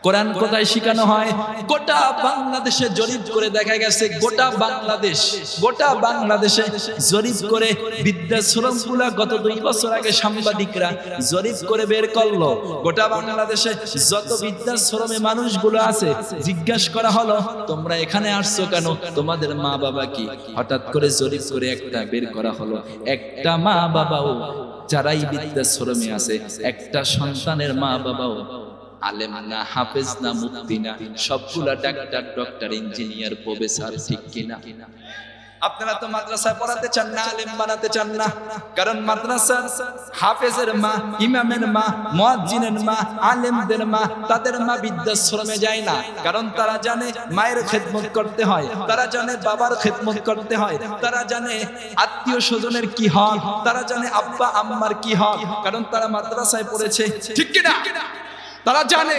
কোরআন কোথায় শিখানো হয়? গোটা বাংলাদেশে জরিপ করে দেখা গেছে, গোটা বাংলাদেশে জরিপ করে বৃদ্ধাশ্রমগুলা গত 2 বছর আগে সাংবাদিকরা জরিপ করে বের করলো, গোটা বাংলাদেশে যত বৃদ্ধাশ্রমে মানুষগুলো আছে জিজ্ঞাসা করা হলো, তোমরা এখানে আসছো কেন, তোমাদের মা বাবা কি? হঠাৎ করে জরিপ করে একটা বের করা হলো, একটা মা বাবাও যারাই বৃদ্ধাশ্রমে আছে, একটা সন্তানের মা বাবাও আলেম না, হাফেজ না, মুফতি না, সবগুলা ডাক্তার, ডক্টর, ইঞ্জিনিয়ার, প্রফেসর, ঠিক কিনা? আপনারা তো মাদ্রাসায় পড়াতে চান না, আলেম বানাতে চান না। কারণ মাদ্রাসার হাফেজের মা, ইমামের মা, মুয়াজ্জিনের মা, আলেমদের মা, তাদের মা বৃদ্ধাশ্রমে যায় না। কারণ তারা জানে মায়ের খেদমত করতে হয়, তারা জানে বাবার খেদমত করতে হয়, তারা জানে আত্মীয় স্বজনের কি হক, তারা জানে আব্বা আম্মার কি হক। কারণ তারা মাদ্রাসায় পড়েছে, ঠিক কিনা? তারা জানে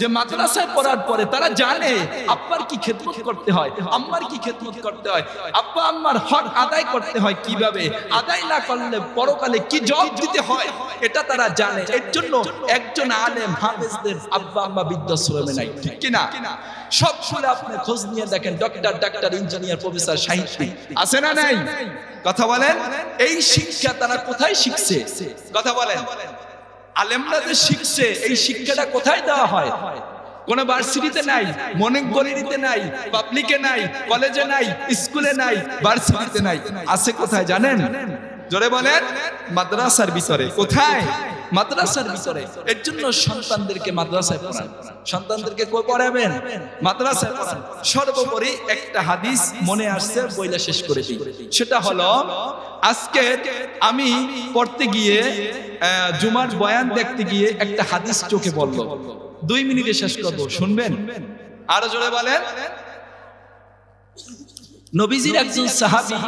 যে মাদ্রাসায় পড়ার পরে তারা জানে আব্বার কি খেদমত করতে হয়, আম্মার কি খেদমত করতে হয়, আব্বা আম্মার হক আদায় করতে হয় কিভাবে, আদায় না করলে পরকালে কি জবাব দিতে হয়, এটা তারা জানে। এর জন্য একজন আলেম হাফেজদের আব্বা আম্মা বৃদ্ধাশ্রমে নাই, ঠিক কিনা? সব শুনে আপনি খোঁজ নিয়ে দেখেন, ডাক্তার, ইঞ্জিনিয়ার, প্রফেসর, সাহিত্যিক আছে না নাই? কথা বলেন। এই শিক্ষা তারা কোথায় শিখছে? কথা বলেন। আলেমরা যে শিখছে, এই শিক্ষাটা কোথায় দেওয়া হয়? কোন ভার্সিটিতে নাই, মনিটরিতে নাই, পাবলিকে নাই, কলেজে নাই, স্কুলে নাই, ভার্সিটিতে নাই। আছে কোথায় জানেন? জোরে বলেন। মাদ্রাসার ভিতরে। কোথায়? মাদ্রাসার ভিতরে। এর জন্য সন্তানদেরকে মাদ্রাসায় পড়ান। সন্তানদেরকে কই পড়াবেন? মাদ্রাসায় পড়ান। সর্বোপরি একটা হাদিস মনে আসছে, বইলা শেষ করে দিই। সেটা হলো, আজকে আমি পড়তে গিয়ে, জুমার বয়ান দেখতে গিয়ে একটা হাদিস চোখে পড়ল। 2 মিনিটে শেষ করব, শুনবেন? আরো জোরে বলেন। নবীজির একজন সাহাবী,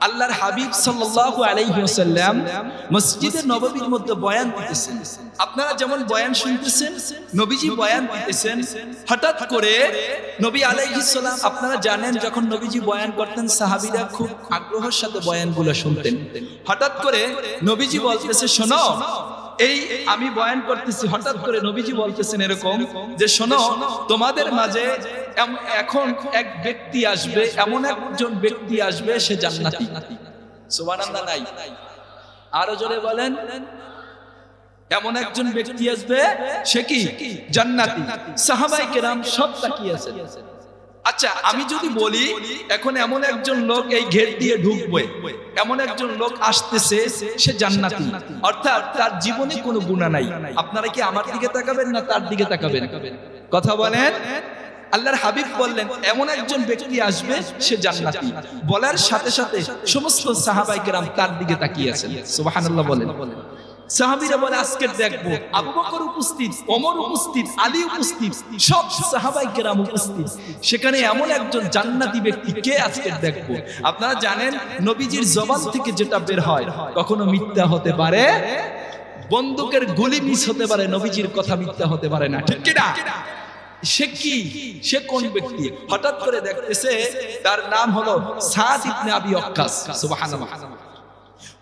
আল্লাহর হাবিব সাল্লাল্লাহু আলাইহি ওয়াসাল্লাম মসজিদে নববীর মধ্যে বয়ান দিতেছেন। আপনারা যেমন বয়ান শুনতেছেন, নবীজি বয়ান দিতেছেন। হঠাৎ করে নবী আলাইহিস সালাম, আপনারা জানেন যখন নবীজি বয়ান করতেন সাহাবীরা খুব আগ্রহের সাথে বয়ানগুলো শুনতেন। হঠাৎ করে নবীজি বলতেছে, শোনো, এই আমি বয়ান করতেছি, হঠাৎ করে নবীজি বলতেছেন এরকম যে, শোনো, তোমাদের মাঝে এখন এক ব্যক্তি আসবে, এমন একজন ব্যক্তি আসবে, সে জান্নাতি। সুবহানাল্লাহ নাই? আরো জোরে বলেন। এমন একজন ব্যক্তি আসবে, সে কি? জান্নাতি। সাহাবায়ে কেরাম সব তাকিয়ে আছেন। আচ্ছা, আমি যদি বলি এখন এমন একজন লোক এই গেট দিয়ে ঢুকবে, এমন একজন লোক আসতেছে, সে জান্নাতি, অর্থাৎ তার জীবনে কোনো গুনাহ নাই, আপনারা কি আমার দিকে তাকাবেন না তার দিকে তাকাবেন? কথা বলেন। আল্লাহর হাবিব বললেন এমন একজন ব্যক্তি আসবে সে জান্নাতি। বলার সাথে সাথে সমস্ত সাহাবায়ে কেরাম তার দিকে তাকিয়ে আছেন। সুবহানাল্লাহ বলেন। সাহাবীরা বলে আজকে দেখবো আবু বকর উপস্থিত, ওমর উপস্থিত, আলী উপস্থিত, সব সাহাবায়ে কেরাম উপস্থিত, সেখানে এমন একজন জান্নাতি ব্যক্তি কে আজকে দেখবো। আপনারা জানেন নবীজির জবান থেকে যেটা বের হয় কখনো মিথ্যা হতে পারে, বন্দুকের গুলি মিস হতে পারে, নবীজির কথা মিথ্যা হতে পারে না, ঠিক কি না? সে কি, সে কোন ব্যক্তি? হঠাৎ করে দেখতেছে তার নাম হলো সাদ ইবনে আবি ওয়াক্কাস। সুবহানাল্লাহ।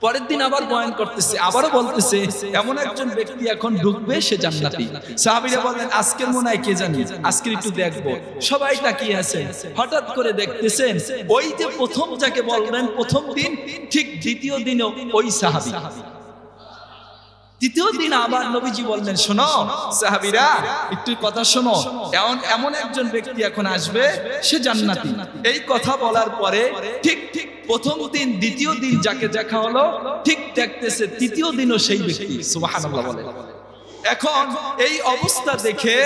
পরের দিন আবার বয়ান করতেছে, আবারও বলতেছে এমন একজন ব্যক্তি এখন ঢুকবে সে জান্নাতি। সাহাবীরা বললেন আজকের মনে হয় কে জানি, আজকে একটু দেখবো। সবাই তাকিয়ে আছে, হঠাৎ করে দেখতেছেন ওই যে প্রথম যাকে বললেন প্রথম দিন, ঠিক দ্বিতীয় দিনও ওই সাহাবী। তৃতীয় দিন আবার নবীজি বললেন শোনো সাহাবীরা একটু কথা শোনো, এমন একজন ব্যক্তি এখন আসবে সে জান্নাতি। এই কথা বলার পরে ঠিক প্রথম দিন দ্বিতীয় দিন যাকে দেখা হলো ঠিক দেখতেছে তৃতীয় দিনও সেই ব্যক্তি। সুবহানাল্লাহ বলে। এখন এই অবস্থা দেখে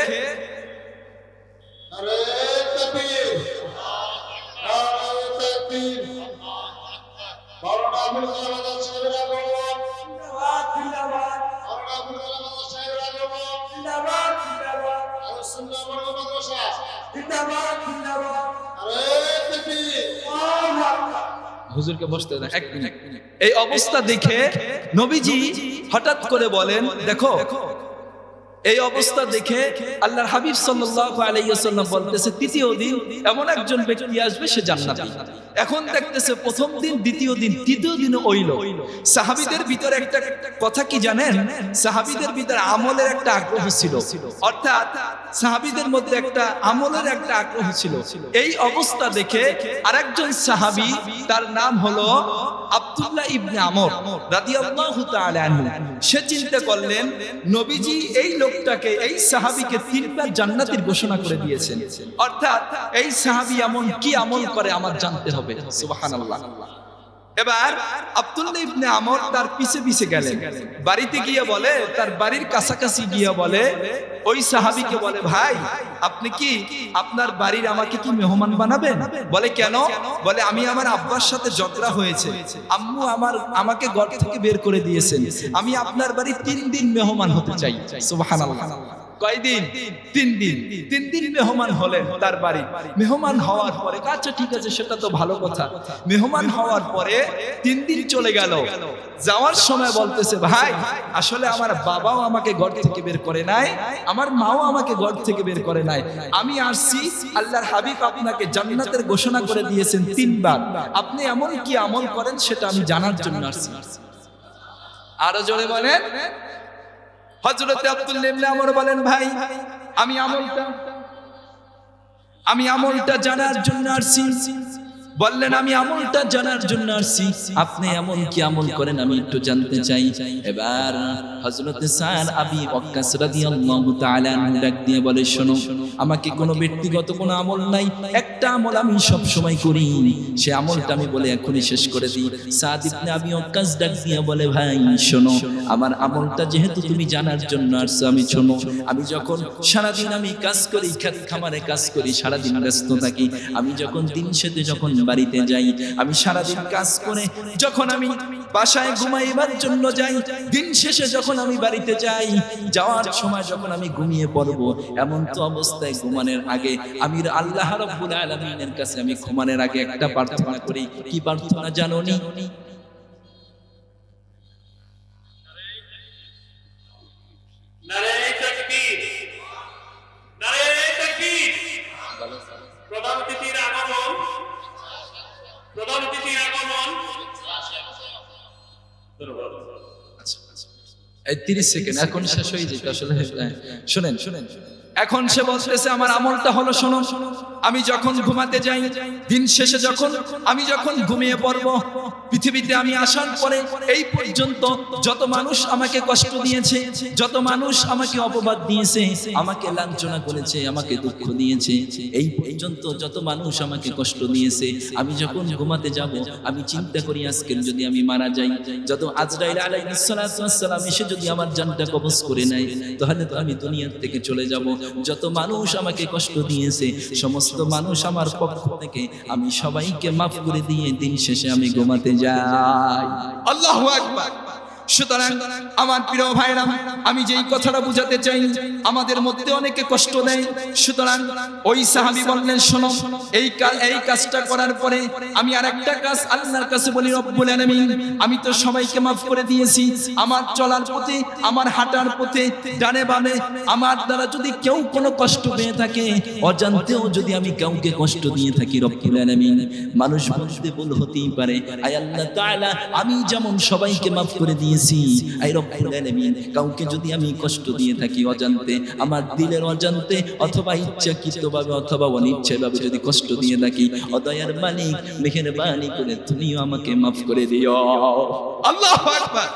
আরে তাকবীর, আরে তাকবীর, মাওলানা আবুল কালাম আজাদ সাহেবের আগমন, জিন্দাবাদ জিন্দাবাদ, মাওলানা আবুল কালাম আজাদ সাহেবের আগমন, জিন্দাবাদ জিন্দাবাদ, আরে সুন্নাহ মাদ্রাসা মাদ্রাসা, জিন্দাবাদ জিন্দাবাদ, আরে তাকবীর, আল্লাহু আকবার। হুজুরকে বসতে দেন এক মিনিট। এই অবস্থা দেখে নবীজি হঠাৎ করে বলেন দেখো, এই অবস্থা দেখে আল্লাহর হাবিব সাল্লাল্লাহু আলাইহি ওয়াসাল্লাম বলতেছে তৃতীয় দিন এমন একজন ব্যক্তি আসবে সে জান্নাতি। এখন দেখতেছে প্রথম দিন দ্বিতীয় দিন তৃতীয় দিনও ওই লোক। সাহাবীদের ভিতরে একটা কথা কি জানেন, সাহাবীদের ভিতরে আমলের একটা আগ্রহ ছিল, অর্থাৎ সাহাবীদের মধ্যে একটা আমলের একটা আগ্রহ ছিল। এই অবস্থা দেখে আরেকজন সাহাবী, তার নাম হলো আব্দুল্লাহ ইবনে আমর রাদিয়াল্লাহু তাআলা আনহু, সে চিন্তা করলেন নবীজি এই লোকটাকে, এই সাহাবীকে তিনবার জান্নাতের ঘোষণা করে দিয়েছেন, অর্থাৎ এই সাহাবী এমন কি আমল করে আমার জানতে হবে। সুবহানাল্লাহ। এবার আব্দুল্লাহ ইবনে আমর তার পিছে পিছে গেলেন, বাড়িতে গিয়ে বলে, তার বাড়ির কাছাকাছি গিয়ে বলে ওই সাহাবীকে বলে ভাই আপনি কি আপনার বাড়ির আমাকে কি মেহমান বানাবেন? বলে কেন? বলে আমি আমার আব্বার সাথে ঝগড়া হয়েছে, আম্মু আমাকে ঘর থেকে বের করে দিয়েছেন, আমি আপনার বাড়ি 3 দিন মেহমান হতে চাই। সুবহানাল্লাহ। কয়দিন? 3 দিন। 3 দিন মেহমান হলেন তার বাড়ি। মেহমান হওয়ার পরে আচ্ছা ঠিক আছে সেটা তো ভালো কথা। মেহমান হওয়ার পরে 3 দিন চলে গেল, যাওয়ার সময় বলতেছে ভাই আসলে আমার বাবাও আমাকে ঘর থেকে বের করে নাই, আমার মাও আমাকে ঘর থেকে বের করে নাই, আমি আসছি আল্লাহর হাবিব আপনাকে জান্নাতের ঘোষণা করে দিয়েছেন 3 বার, আপনি এমন কি আমল করেন সেটা আমি জানার জন্য আসছি। আরো জোরে বলেন। হযরত আব্দুল্লাহ ইবনে আমর বলেন ভাই আমি আমলটা জানার জন্য আসছি। বললেন আমি আমলটা জানার জন্য আসছি, আপনি এমন কি আমল করেন আমি একটু জানতে চাই। এবার হযরত সাদ আবি ওয়াক্কাস রাদিয়াল্লাহু তাআলা আনহু ডাক দিয়ে বলে শোনো, আমাকে কোনো ব্যক্তিগত কোনো আমল নাই, একটা আমল আমি সব সময় করি, সে আমলটা আমি বলে এখনই শেষ করে দিই। সাদ ইবনে আবি ওয়াক্কাস ডাক দিয়ে বলে ভাই শোনো, আমার আমলটা যেহেতু তুমি জানার জন্য আসছো, আমি শোনো, আমি যখন সারাদিন আমি কাজ করি, খেত খামারে কাজ করি, সারাদিন ব্যস্ত থাকি, আমি যখন দিন শেষে যখন বাড়িতে যাই, আমি সারাদিন কাজ করে যখন আমি বাসায় ঘুমাইবার জন্য যাই, দিন শেষে যখন আমি বাড়িতে যাই, যাওয়ার সময় যখন আমি ঘুমিয়ে পড়ব, এমন তো অবস্থায় ঘুমানোর আগে আমি আল্লাহ রাব্বুল আলামিনের কাছে আমি ঘুমানোর আগে একটা প্রার্থনা করি। কি প্রার্থনা জানো নি? নারে তাকবীর, নারে তাকবীর। প্রধান অতিথির আগমন, প্রধান অতিথির আগমন। এই 30 সেকেন্ড এখন শেষ হয়ে যেত আসলে। শুনেন, এখন সে বলতেছে আমার আমলটা হলো শোনো, আমি যখন ঘুমাতে যাই, দিন শেষে আমি যখন ঘুমিয়ে পড়ব, পৃথিবীতে আমি আসার পরে এই পর্যন্ত যত মানুষ আমাকে কষ্ট দিয়েছে, যত মানুষ আমাকে অপবাদ দিয়েছে, আমাকে লাঞ্ছনা করেছে, আমাকে দুঃখ দিয়েছে, এই পর্যন্ত যত মানুষ আমাকে কষ্ট দিয়েছে, আমি যখন ঘুমাতে যাব আমি চিন্তা করি আজকে যদি আমি মারা যাই, যত আজরাইল আলাইহিস সালাতু ওয়াস সালাম এসে যদি আমার জানটা কবজ করে নেয়, তাহলে তো আমি দুনিয়া থেকে চলে যাব। যত মানুষ আমাকে কষ্ট দিয়েছে সমস্ত মানুষ আমার পক্ষ থেকে আমি সবাইকে মাফ করে দিয়ে দিন শেষে আমি ঘুমাতে যাই। আল্লাহু আকবার। সুতরাং আমার প্রিয় ভাইরা, আমি যেই কথাটা বুঝাতে চাই, আমাদের মধ্যে অনেকে কষ্ট দেয়। সুতরাং ওই সাহাবী বললেন, শোনো, এই কাজটা করার পরে আমি আরেকটা কাজ আল্লাহর কাছে বলি, রব্বুল আলামিন আমি তো সবাইকে মাফ করে দিয়েছি, আমার চলার পথে, আমার হাঁটার পথে, ডানে বামে আমার দ্বারা যদি কেউ কোনো কষ্ট পেয়ে থাকে, অজান্তেও যদি আমি কাউকে কষ্ট দিয়ে থাকি, রব্বুল আলামিন মানুষ বলতে ভুল হতেই পারে, আয় আল্লাহ তাআলা আমি যেমন সবাইকে মাফ করে দিয়েছি, আয় রব্বুল আলামিন কাউকে যদি আমি কষ্ট দিয়ে থাকি অজান্তে, আমার দিলের অজান্তে অথবা ইচ্ছাকৃতভাবে অথবা অনিচ্ছাভাবে যদি কষ্ট দিয়ে থাকি, ও দয়ার মালিক মেহেরবানি করে তুমিও আমাকে মাফ করে দিও। আল্লাহু আকবার।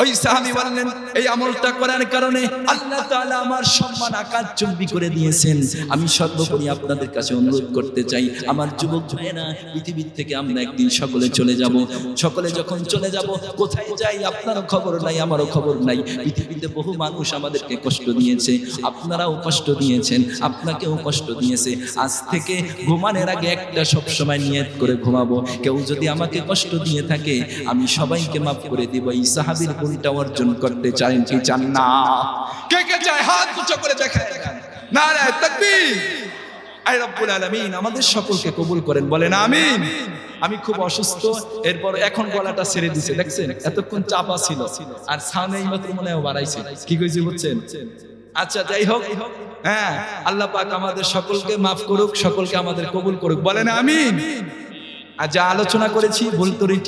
ওই সাহাবী বললেন, এই আমলটা করার কারণে আল্লাহ তাআলা আমার সম্মান আকাশচুম্বী করে দিয়েছেন। আমি সর্বোপরি আপনাদের কাছে অনুরোধ করতে চাই, আমার যুবক ভাইয়েরা, পৃথিবীর থেকে আমরা একদিন সকলে চলে যাব। সকলে যখন চলে যাব, কোথায় যাই আপনারও খবর নাই, আমারও খবর নাই। পৃথিবীতে বহু মানুষ আমাদেরকে কষ্ট দিয়েছে, আপনারাও কষ্ট দিয়েছেন, আপনাকেও কষ্ট দিয়েছে। আজ থেকে ঘুমানোর আগে একটা সবসময় নিয়ত করে ঘুমাবো, কেউ যদি আমাকে কষ্ট দিয়ে থাকে আমি সবাইকে মাফ করে দিব। এই সাহাবীর গুণটা অর্জন করতে চান কি চান না? কে কে চায় হাত উঁচু করে দেখায়? নারায়ে তাকবীর। আয় রব্বুল আলামিন আমাদের সকলকে কবুল করেন, বলেন আমিন। আমি খুব অসুস্থ, এরপর এখন গলাটা ছেড়ে দিছে, দেখছেন এতক্ষণ চাপা ছিল, আর সামনে এইমাত্র মনে হয় বাড়াইছে, কি কইছি বুঝছেন? আচ্ছা যাই হোক, হ্যাঁ আল্লাহ পাক আমাদের সকলকে মাফ করুক, সকলকে আমাদের কবুল করুক, বলেন আমিন। আর যা আলোচনা করেছি ভুল ত্রুটি